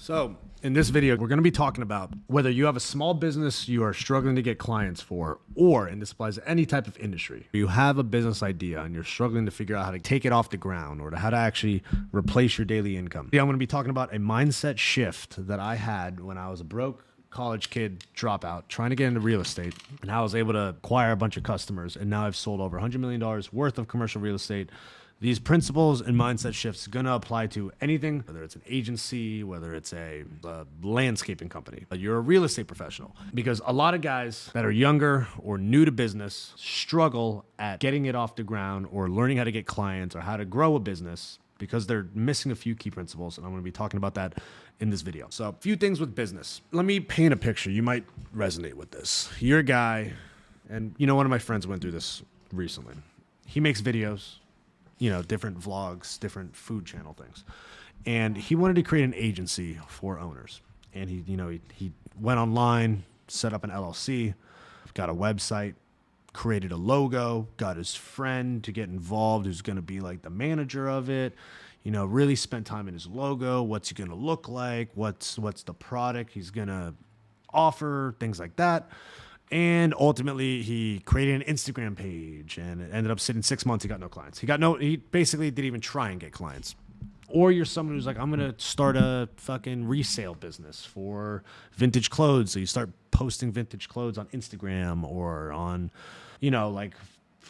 So in this video, we're going to be talking about whether you have a small business you are struggling to get clients for, or, and this applies to any type of industry, you have a business idea and you're struggling to figure out how to take it off the ground or to how to actually replace your daily income. Yeah, I'm going to be talking about a mindset shift that I had when I was a broke college kid dropout trying to get into real estate, and how I was able to acquire a bunch of customers. And now I've sold over $100 million worth of commercial real estate. These principles and mindset shifts are going to apply to anything, whether it's an agency, whether it's a landscaping company, but you're a real estate professional. Because a lot of guys that are younger or new to business struggle at getting it off the ground or learning how to get clients or how to grow a business because they're missing a few key principles. And I'm going to be talking about that in this video. So a few things with business. Let me paint a picture. You might resonate with this. You're a guy, and one of my friends went through this recently. He makes videos, different vlogs, different food channel things. And he wanted to create an agency for owners. And he went online, set up an LLC, got a website, created a logo, got his friend to get involved who's going to be like the manager of it, really spent time in his logo. What's he going to look like? What's the product he's going to offer? Things like that. And ultimately, he created an Instagram page, and it ended up sitting 6 months. He got no clients. He basically didn't even try and get clients. Or you're someone who's like, I'm going to start a fucking resale business for vintage clothes. So you start posting vintage clothes on Instagram or on, like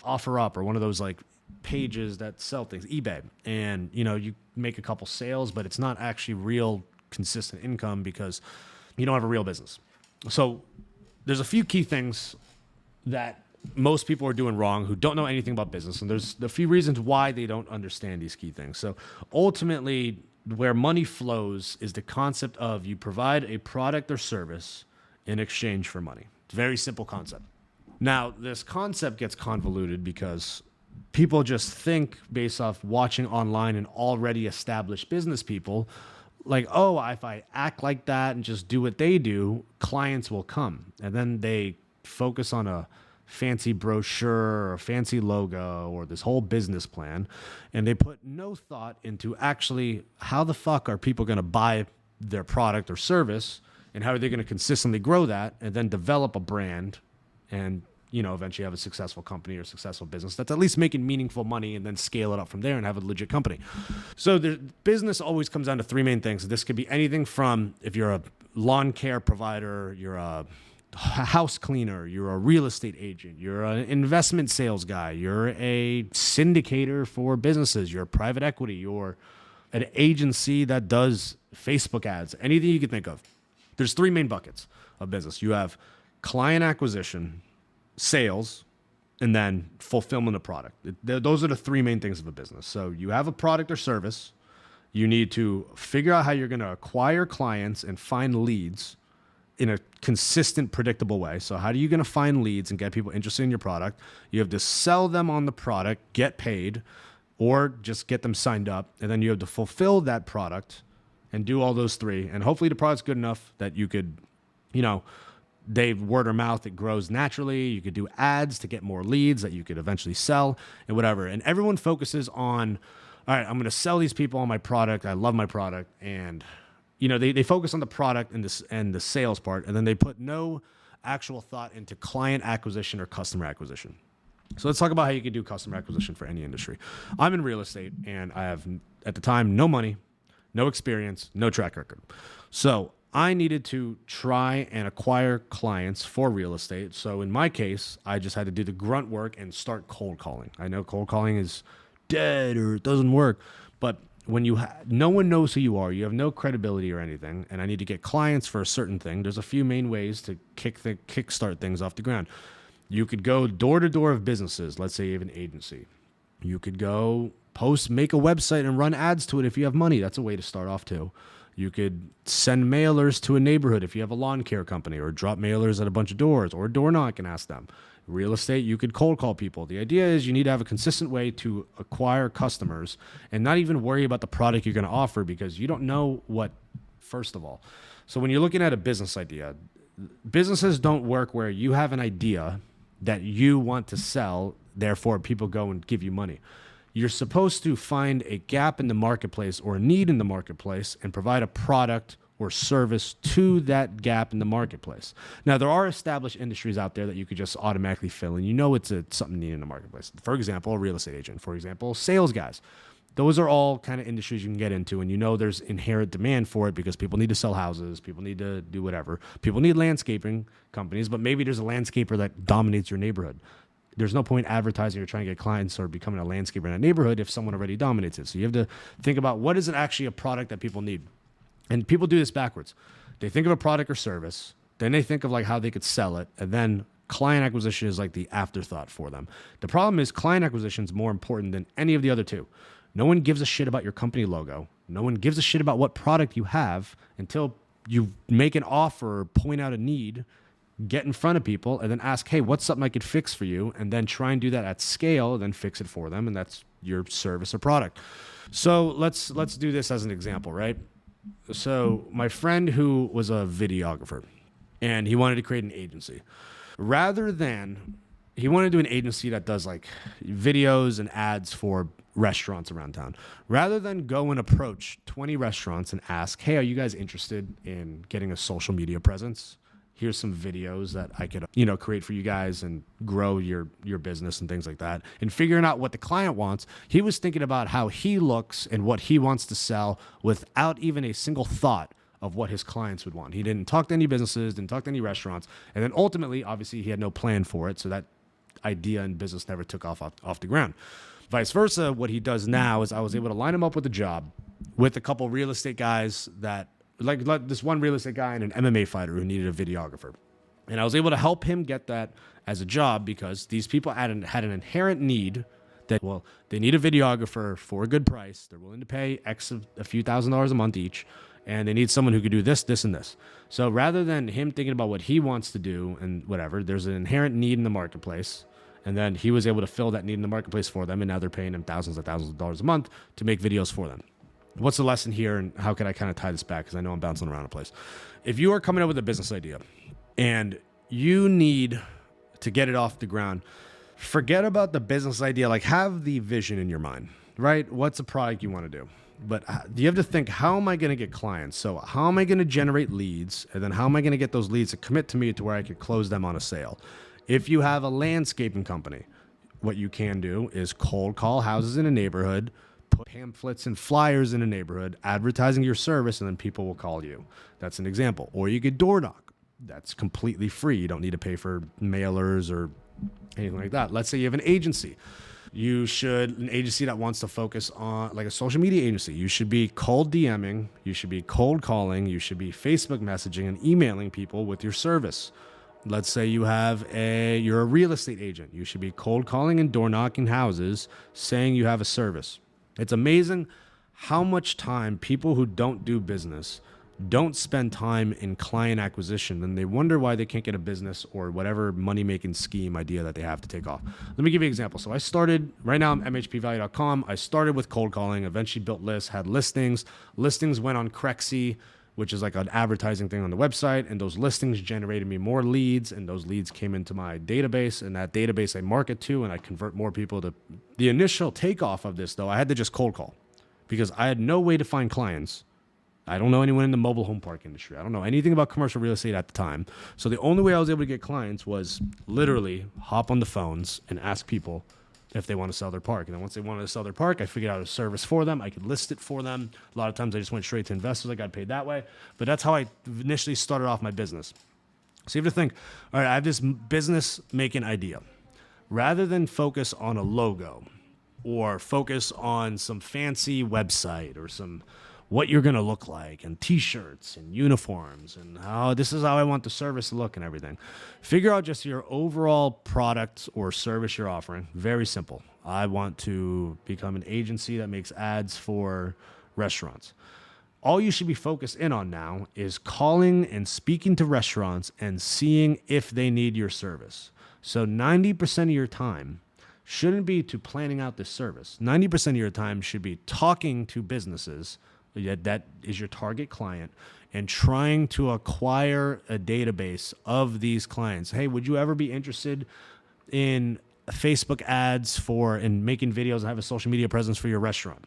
OfferUp or one of those like pages that sell things, eBay. And, you make a couple sales, but it's not actually real consistent income because you don't have a real business. So there's a few key things that most people are doing wrong who don't know anything about business. And there's a few reasons why they don't understand these key things. So ultimately, where money flows is the concept of you provide a product or service in exchange for money. It's a very simple concept. Now, this concept gets convoluted because people just think based off watching online and already established business people, like, oh, if I act like that and just do what they do, clients will come. And then they focus on a fancy brochure or a fancy logo or this whole business plan, and they put no thought into actually how the fuck are people going to buy their product or service, and how are they going to consistently grow that and then develop a brand and eventually have a successful company or successful business that's at least making meaningful money, and then scale it up from there and have a legit company. So the business always comes down to three main things. This could be anything from, if you're a lawn care provider, you're a house cleaner, you're a real estate agent, you're an investment sales guy, you're a syndicator for businesses, you're a private equity, you're an agency that does Facebook ads, anything you can think of. There's three main buckets of business. You have client acquisition, sales, and then fulfillment of product. Those are the three main things of a business. So you have a product or service. You need to figure out how you're going to acquire clients and find leads in a consistent, predictable way. So how are you going to find leads and get people interested in your product? You have to sell them on the product, get paid, or just get them signed up. And then you have to fulfill that product and do all those three. And hopefully the product's good enough that you could, they word of mouth, it grows naturally. You could do ads to get more leads that you could eventually sell and whatever. And everyone focuses on, all right, I'm going to sell these people on my product. I love my product. And, they focus on the product and the sales part, and then they put no actual thought into client acquisition or customer acquisition. So let's talk about how you can do customer acquisition for any industry. I'm in real estate, and I have, at the time, no money, no experience, no track record. So I needed to try and acquire clients for real estate. So in my case, I just had to do the grunt work and start cold calling. I know cold calling is dead or it doesn't work, but when no one knows who you are, you have no credibility or anything, and I need to get clients for a certain thing, there's a few main ways to kickstart things off the ground. You could go door to door of businesses. Let's say you have an agency. You could go make a website and run ads to it if you have money. That's a way to start off too. You could send mailers to a neighborhood if you have a lawn care company, or drop mailers at a bunch of doors, or door knock and ask them. Real estate, you could cold call people. The idea is you need to have a consistent way to acquire customers and not even worry about the product you're going to offer, because you don't know what, first of all. So when you're looking at a business idea, businesses don't work where you have an idea that you want to sell, therefore people go and give you money. You're supposed to find a gap in the marketplace or a need in the marketplace and provide a product or service to that gap in the marketplace. Now, there are established industries out there that you could just automatically fill, and it's something needed in the marketplace. For example, a real estate agent. For example, sales guys. Those are all kind of industries you can get into, and there's inherent demand for it because people need to sell houses, people need to do whatever. People need landscaping companies, but maybe there's a landscaper that dominates your neighborhood. There's no point advertising or trying to get clients or becoming a landscaper in a neighborhood if someone already dominates it. So you have to think about what is it actually a product that people need. And people do this backwards. They think of a product or service, then they think of like how they could sell it, and then client acquisition is like the afterthought for them. The problem is client acquisition is more important than any of the other two. No one gives a shit about your company logo. No one gives a shit about what product you have until you make an offer, point out a need, get in front of people, and then ask, hey, what's something I could fix for you? And then try and do that at scale, then fix it for them. And that's your service or product. So let's do this as an example, right? So my friend who was a videographer and he wanted to create an agency. He wanted to do an agency that does like videos and ads for restaurants around town. Rather than go and approach 20 restaurants and ask, hey, are you guys interested in getting a social media presence? Here's some videos that I could, create for you guys and grow your business and things like that. And figuring out what the client wants, he was thinking about how he looks and what he wants to sell without even a single thought of what his clients would want. He didn't talk to any businesses, didn't talk to any restaurants. And then ultimately, obviously, he had no plan for it. So that idea and business never took off the ground. Vice versa, what he does now is I was able to line him up with a job with a couple real estate guys that, like this one real estate guy and an MMA fighter who needed a videographer. And I was able to help him get that as a job because these people had an inherent need that, they need a videographer for a good price. They're willing to pay a few $1,000s a month each. And they need someone who could do this, this, and this. So rather than him thinking about what he wants to do and whatever, there's an inherent need in the marketplace. And then he was able to fill that need in the marketplace for them. And now they're paying him thousands of dollars a month to make videos for them. What's the lesson here, and how can I kind of tie this back? Because I know I'm bouncing around the place. If you are coming up with a business idea and you need to get it off the ground, forget about the business idea. Like, have the vision in your mind, right? What's a product you want to do? But you have to think, how am I going to get clients? So how am I going to generate leads? And then how am I going to get those leads to commit to me to where I could close them on a sale? If you have a landscaping company, what you can do is cold call houses in a neighborhood, put pamphlets and flyers in a neighborhood, advertising your service, and then people will call you. That's an example. Or you could door knock. That's completely free. You don't need to pay for mailers or anything like that. Let's say you have an agency. An agency that wants to focus on, like a social media agency, you should be cold DMing, you should be cold calling, you should be Facebook messaging and emailing people with your service. Let's say you're a real estate agent. You should be cold calling and door knocking houses saying you have a service. It's amazing how much time people who don't do business don't spend time in client acquisition, and they wonder why they can't get a business or whatever money-making scheme idea that they have to take off. Let me give you an example. So right now I'm mhpvalue.com. I started with cold calling, eventually built lists, had listings. Listings went on Crexy, which is like an advertising thing on the website, and those listings generated me more leads, and those leads came into my database, and that database I market to, and I convert more people to. The initial takeoff of this, though, I had to just cold call because I had no way to find clients. I don't know anyone in the mobile home park industry. I don't know anything about commercial real estate at the time. So the only way I was able to get clients was literally hop on the phones and ask people if they want to sell their park. And then once they wanted to sell their park, I figured out a service for them. I could list it for them. A lot of times I just went straight to investors. I got paid that way. But that's how I initially started off my business. So you have to think, all right, I have this business making idea. Rather than focus on a logo or focus on some fancy website or what you're going to look like and t-shirts and uniforms and this is how I want the service to look and everything. Figure out just your overall product or service you're offering. Very simple. I want to become an agency that makes ads for restaurants. All you should be focused in on now is calling and speaking to restaurants and seeing if they need your service. So 90% of your time shouldn't be to planning out this service. 90% of your time should be talking to businesses that is your target client and trying to acquire a database of these clients. Hey, would you ever be interested in Facebook ads and making videos and have a social media presence for your restaurant?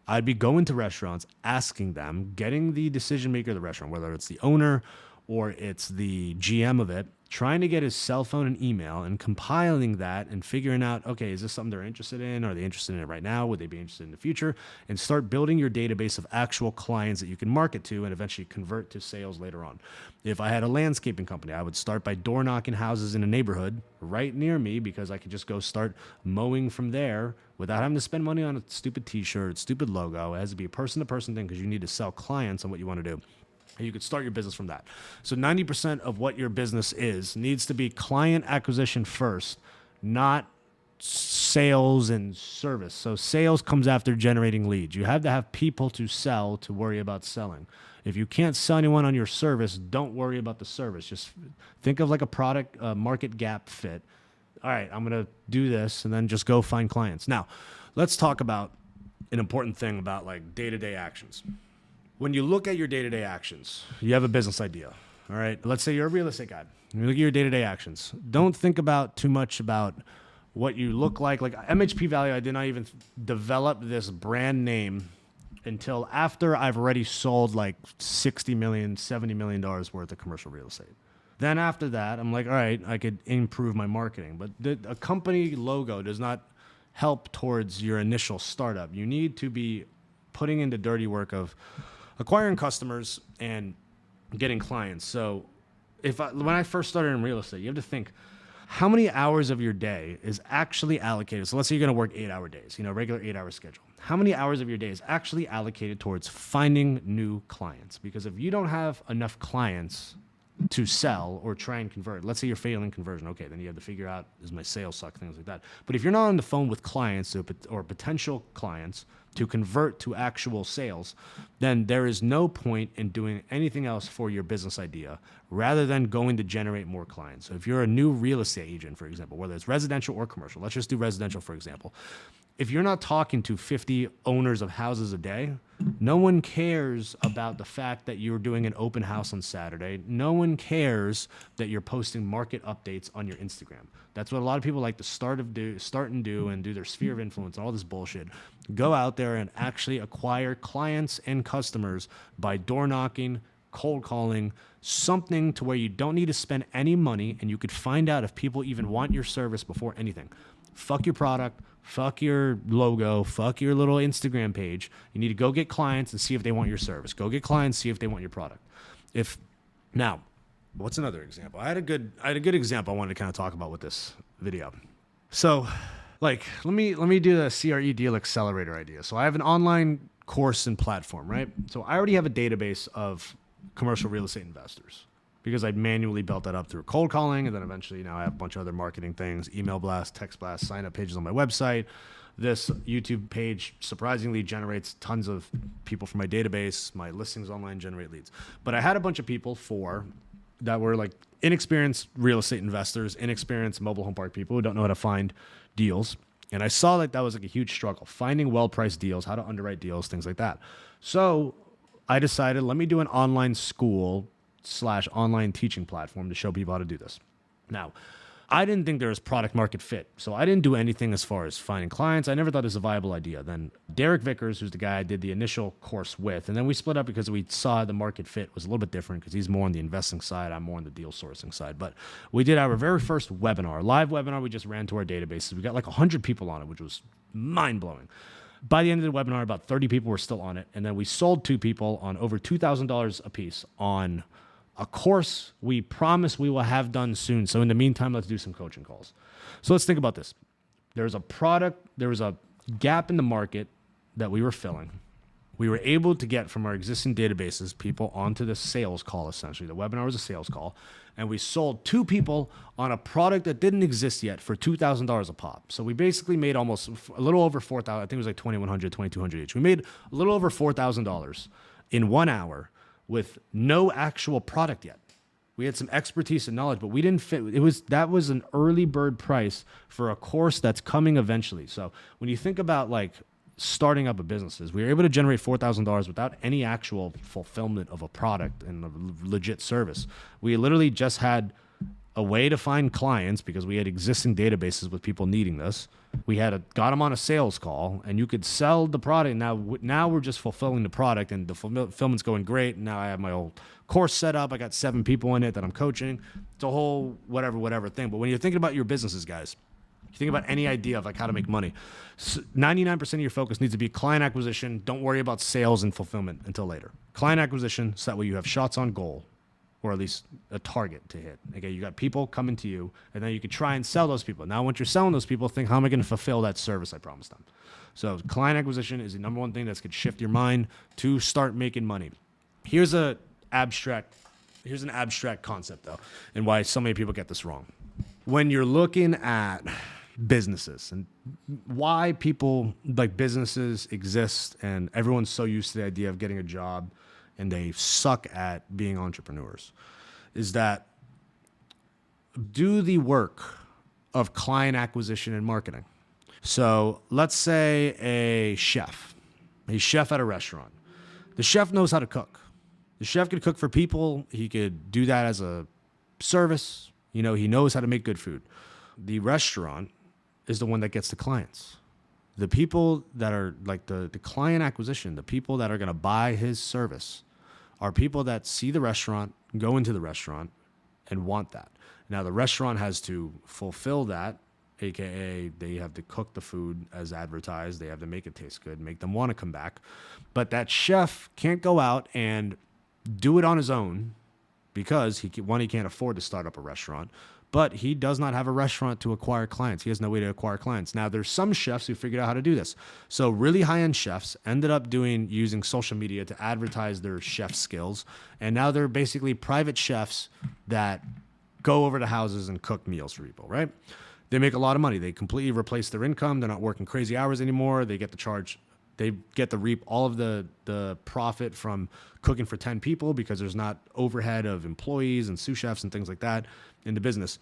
I'd be going to restaurants, asking them, getting the decision maker of the restaurant, whether it's the owner or it's the GM of it, trying to get his cell phone and email and compiling that and figuring out, okay, is this something they're interested in? Are they interested in it right now? Would they be interested in the future? And start building your database of actual clients that you can market to and eventually convert to sales later on. If I had a landscaping company, I would start by door knocking houses in a neighborhood right near me, because I could just go start mowing from there without having to spend money on a stupid t-shirt, stupid logo. It has to be a person-to-person thing because you need to sell clients on what you want to do. And you could start your business from that. So 90% of what your business is needs to be client acquisition first, not sales and service. So sales comes after generating leads. You have to have people to sell to worry about selling. If you can't sell anyone on your service, don't worry about the service. Just think of like a product market gap fit. All right, I'm going to do this, and then just go find clients. Now, let's talk about an important thing about like day-to-day actions. When you look at your day-to-day actions, you have a business idea, all right? Let's say you're a real estate guy. You look at your day-to-day actions. Don't think about too much about what you look like. Like MHP Value, I did not even develop this brand name until after I've already sold like $60 million, $70 million worth of commercial real estate. Then after that, I'm like, all right, I could improve my marketing. But a company logo does not help towards your initial startup. You need to be putting in the dirty work of acquiring customers and getting clients. So when I first started in real estate, you have to think, how many hours of your day is actually allocated? So let's say you're going to work 8-hour days, regular 8-hour schedule. How many hours of your day is actually allocated towards finding new clients? Because if you don't have enough clients to sell or try and convert, let's say you're failing conversion, okay, then you have to figure out, does my sales suck, things like that. But if you're not on the phone with clients or potential clients to convert to actual sales, then there is no point in doing anything else for your business idea rather than going to generate more clients. So if you're a new real estate agent, for example, whether it's residential or commercial, let's just do residential, for example. If you're not talking to 50 owners of houses a day, no one cares about the fact that you're doing an open house on Saturday. No one cares that you're posting market updates on your Instagram. That's what a lot of people like to start and do their sphere of influence and all this bullshit. Go out there and actually acquire clients and customers by door knocking, cold calling, something to where you don't need to spend any money and you could find out if people even want your service before anything. Fuck your product, fuck your logo, fuck your little Instagram page. You need to go get clients and see if they want your service. Go get clients, see if they want your product. Now, what's another example? I had a good example I wanted to kind of talk about with this video. So, like, let me do the CRE Deal Accelerator idea. So I have an online course and platform, right? So I already have a database of commercial real estate investors because I manually built that up through cold calling, and then eventually now I have a bunch of other marketing things, email blast, text blast, sign up pages on my website. This YouTube page surprisingly generates tons of people from my database. My listings online generate leads. But I had a bunch of people that were like inexperienced real estate investors, inexperienced mobile home park people who don't know how to find deals. And I saw that was like a huge struggle, finding well-priced deals, how to underwrite deals, things like that. So I decided, let me do an online school / online teaching platform to show people how to do this. Now, I didn't think there was product market fit. So I didn't do anything as far as finding clients. I never thought it was a viable idea. Then Derek Vickers, who's the guy I did the initial course with, and then we split up because we saw the market fit was a little bit different because he's more on the investing side. I'm more on the deal sourcing side. But we did our very first webinar, live webinar. We just ran to our databases. We got like 100 people on it, which was mind-blowing. By the end of the webinar, about 30 people were still on it. And then we sold 2 people on over $2,000 a piece on a course we promise we will have done soon. So in the meantime, let's do some coaching calls. So let's think about this. There was a gap in the market that we were filling. We were able to get from our existing databases people onto the sales call, essentially. The webinar was a sales call. And we sold 2 people on a product that didn't exist yet for $2,000 a pop. So we basically made almost a little over $4,000. I think it was like $2,100, $2,200 each. We made a little over $4,000 in 1 hour with no actual product yet. We had some expertise and knowledge, but we didn't fit. That was an early bird price for a course that's coming eventually. So when you think about like starting up a businesses, we were able to generate $4,000 without any actual fulfillment of a product and a legit service. We literally just had a way to find clients because we had existing databases with people needing this. We got them on a sales call, and you could sell the product. Now we're just fulfilling the product, and the fulfillment's going great. Now I have my whole course set up. I got 7 people in it that I'm coaching. It's a whole whatever thing. But when you're thinking about your businesses, guys, you think about any idea of like how to make money. 99% of your focus needs to be client acquisition. Don't worry about sales and fulfillment until later. Client acquisition, so that way you have shots on goal, or at least a target to hit. Okay, you got people coming to you, and then you can try and sell those people. Now, once you're selling those people, think, how am I going to fulfill that service I promised them? So client acquisition is the number one thing that could shift your mind to start making money. Here's an abstract concept, though, and why so many people get this wrong. When you're looking at businesses and why people like businesses exist, and everyone's so used to the idea of getting a job and they suck at being entrepreneurs, is that do the work of client acquisition and marketing. So let's say a chef at a restaurant. The chef knows how to cook. The chef could cook for people. He could do that as a service. He knows how to make good food. The restaurant is the one that gets the clients. The people that are like the client acquisition, the people that are going to buy his service, are people that see the restaurant, go into the restaurant, and want that. Now, the restaurant has to fulfill that, aka they have to cook the food as advertised. They have to make it taste good, make them want to come back. But that chef can't go out and do it on his own because he can't afford to start up a restaurant. But he does not have a restaurant to acquire clients. He has no way to acquire clients. Now, there's some chefs who figured out how to do this. So really high-end chefs ended up using social media to advertise their chef skills. And now they're basically private chefs that go over to houses and cook meals for people, right? They make a lot of money. They completely replace their income. They're not working crazy hours anymore. They get to reap all of the profit from cooking for 10 people because there's not overhead of employees and sous chefs and things like that in the business.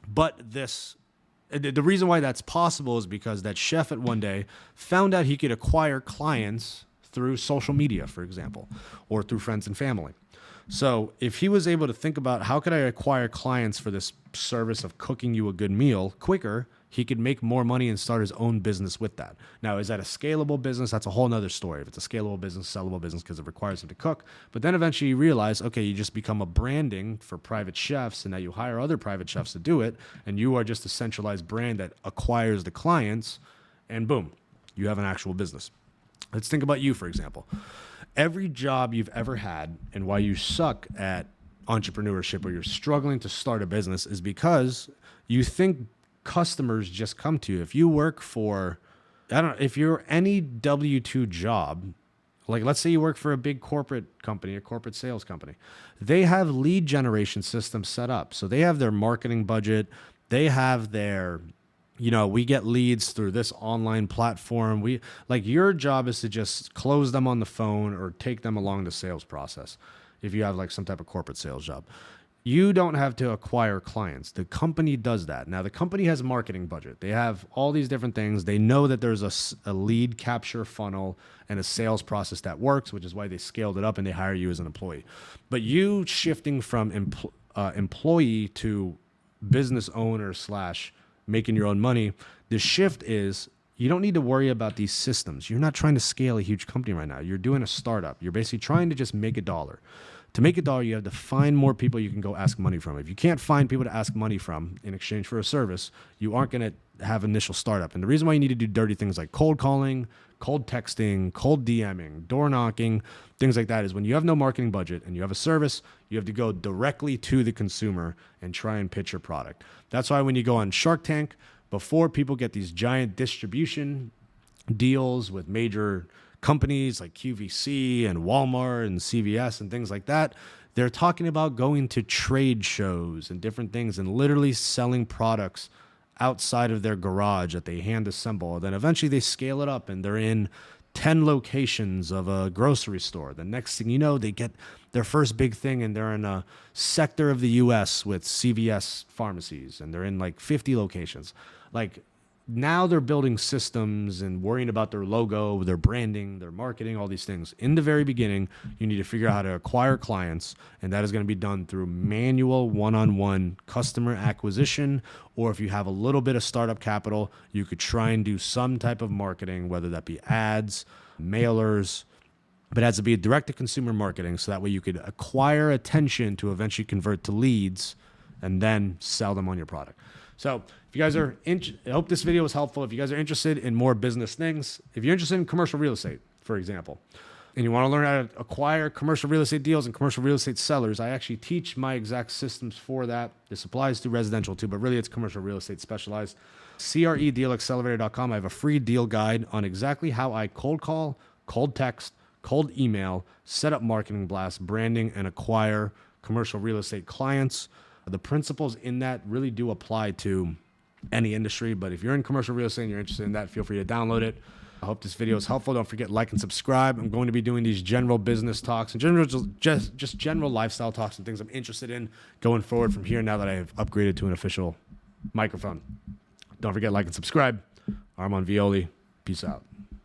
But the reason why that's possible is because that chef at one day found out he could acquire clients through social media, for example, or through friends and family. So if he was able to think about how could I acquire clients for this service of cooking you a good meal quicker, he could make more money and start his own business with that. Now, is that a scalable business? That's a whole nother story. If it's a scalable business, sellable business, because it requires him to cook. But then eventually you realize, okay, you just become a branding for private chefs, and now you hire other private chefs to do it, and you are just a centralized brand that acquires the clients, and boom, you have an actual business. Let's think about you, for example. Every job you've ever had and why you suck at entrepreneurship or you're struggling to start a business is because you think customers just come to you. If you work for, if you're any W-2 job, like let's say you work for a big corporate company, a corporate sales company, they have lead generation systems set up. So they have their marketing budget. They have their, we get leads through this online platform. Your job is to just close them on the phone or take them along the sales process. If you have like some type of corporate sales job, you don't have to acquire clients. The company does that. Now, the company has a marketing budget. They have all these different things. They know that there's a lead capture funnel and a sales process that works, which is why they scaled it up and they hire you as an employee. But you shifting from employee to business owner / making your own money, the shift is you don't need to worry about these systems. You're not trying to scale a huge company right now. You're doing a startup. You're basically trying to just make $1. To make $1, you have to find more people you can go ask money from. If you can't find people to ask money from in exchange for a service, you aren't going to have initial startup. And the reason why you need to do dirty things like cold calling, cold texting, cold DMing, door knocking, things like that is when you have no marketing budget and you have a service, you have to go directly to the consumer and try and pitch your product. That's why when you go on Shark Tank, before people get these giant distribution deals with major companies like QVC and Walmart and CVS and things like that, they're talking about going to trade shows and different things and literally selling products outside of their garage that they hand assemble. Then eventually they scale it up and they're in 10 locations of a grocery store. The next thing you know, they get their first big thing and they're in a sector of the US with CVS pharmacies and they're in like 50 locations. Like now they're building systems and worrying about their logo, their branding, their marketing, all these things. In the very beginning, you need to figure out how to acquire clients, and that is going to be done through manual one-on-one customer acquisition. Or if you have a little bit of startup capital, you could try and do some type of marketing, whether that be ads, mailers, but it has to be direct-to-consumer marketing, so that way you could acquire attention to eventually convert to leads and then sell them on your product. So if you guys are, I hope this video was helpful. If you guys are interested in more business things, if you're interested in commercial real estate, for example, and you want to learn how to acquire commercial real estate deals and commercial real estate sellers, I actually teach my exact systems for that. This applies to residential too, but really it's commercial real estate specialized. CREDealAccelerator.com. I have a free deal guide on exactly how I cold call, cold text, cold email, set up marketing blasts, branding, and acquire commercial real estate clients. The principles in that really do apply to any industry, but if you're in commercial real estate and you're interested in that, feel free to download it. I hope this video is helpful. Don't forget, like and subscribe. I'm going to be doing these general business talks and just general lifestyle talks and things I'm interested in going forward from here now that I have upgraded to an official microphone. Don't forget, like and subscribe. Armand Violi. Peace out.